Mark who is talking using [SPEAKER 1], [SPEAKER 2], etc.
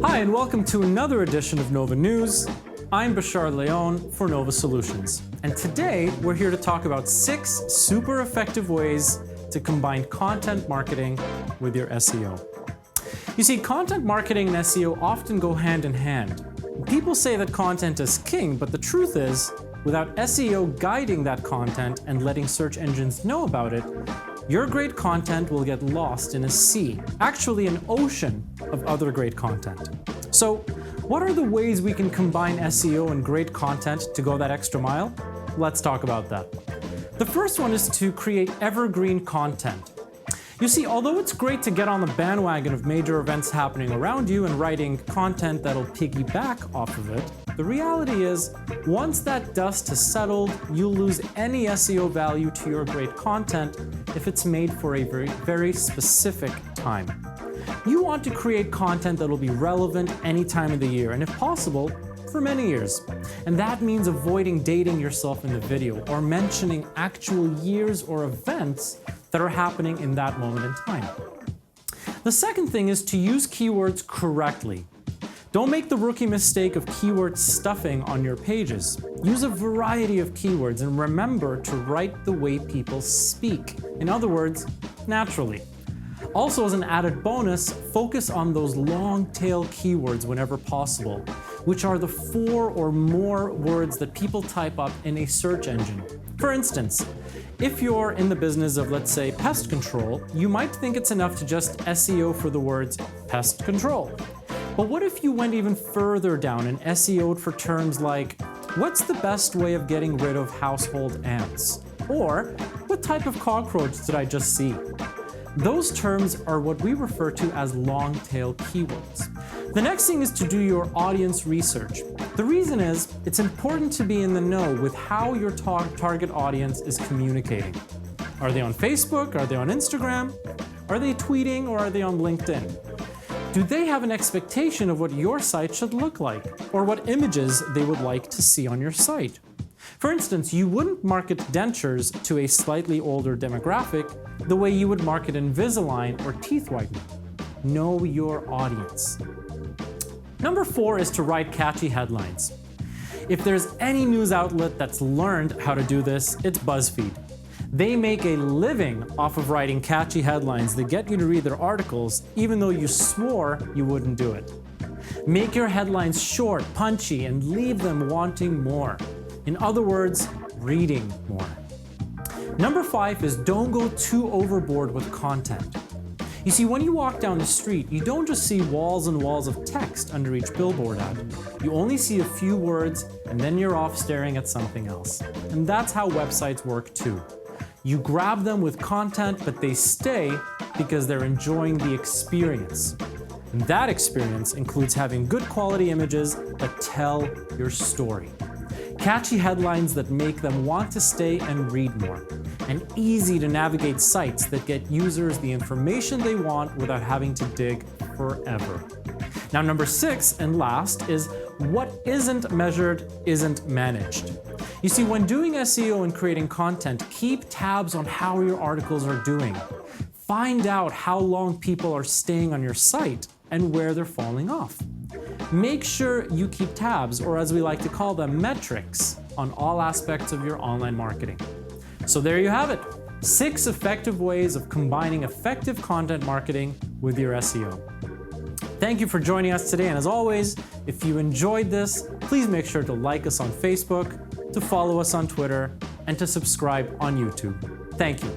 [SPEAKER 1] Hi, and welcome to another edition of Nova News. I'm Bashar Leon for Nova Solutions, and today we're here to talk about 6 super effective ways to combine content marketing with your SEO. You see, content marketing and SEO often go hand in hand. People say that content is king, but the truth is, without SEO guiding that content and letting search engines know about it, your great content will get lost in a sea, actually an ocean of other great content. So, what are the ways we can combine SEO and great content to go that extra mile? Let's talk about that. The first one is to create evergreen content. You see, although it's great to get on the bandwagon of major events happening around you and writing content that'll piggyback off of it, the reality is, once that dust has settled, you'll lose any SEO value to your great content if it's made for a very specific time. You want to create content that'll be relevant any time of the year, and if possible, for many years. And that means avoiding dating yourself in the video or mentioning actual years or events that are happening in that moment in time. The second thing is to use keywords correctly. Don't make the rookie mistake of keyword stuffing on your pages. Use a variety of keywords and remember to write the way people speak. In other words, naturally. Also, as an added bonus, focus on those long tail keywords whenever possible, which are the 4 or more words that people type up in a search engine. For instance, if you're in the business of, let's say, pest control, you might think it's enough to just SEO for the words pest control. But what if you went even further down and SEO'd for terms like, what's the best way of getting rid of household ants? Or, what type of cockroach did I just see? Those terms are what we refer to as long-tail keywords. The next thing is to do your audience research. The reason is, it's important to be in the know with how your target audience is communicating. Are they on Facebook? Are they on Instagram? Are they tweeting, or are they on LinkedIn? Do they have an expectation of what your site should look like, or what images they would like to see on your site? For instance, you wouldn't market dentures to a slightly older demographic the way you would market Invisalign or teeth whitening. Know your audience. Number 4 is to write catchy headlines. If there's any news outlet that's learned how to do this, it's BuzzFeed. They make a living off of writing catchy headlines that get you to read their articles, even though you swore you wouldn't do it. Make your headlines short, punchy, and leave them wanting more. In other words, reading more. Number 5 is don't go too overboard with content. You see, when you walk down the street, you don't just see walls and walls of text under each billboard ad. You only see a few words, and then you're off staring at something else. And that's how websites work too. You grab them with content, but they stay because they're enjoying the experience. And that experience includes having good quality images that tell your story. Catchy headlines that make them want to stay and read more. And easy to navigate sites that get users the information they want without having to dig forever. Now, number 6 and last is what isn't measured isn't managed. You see, when doing SEO and creating content, keep tabs on how your articles are doing. Find out how long people are staying on your site and where they're falling off. Make sure you keep tabs, or as we like to call them, metrics, on all aspects of your online marketing. So there you have it, 6 effective ways of combining effective content marketing with your SEO. Thank you for joining us today, and as always, if you enjoyed this, please make sure to like us on Facebook, to follow us on Twitter, and to subscribe on YouTube. Thank you.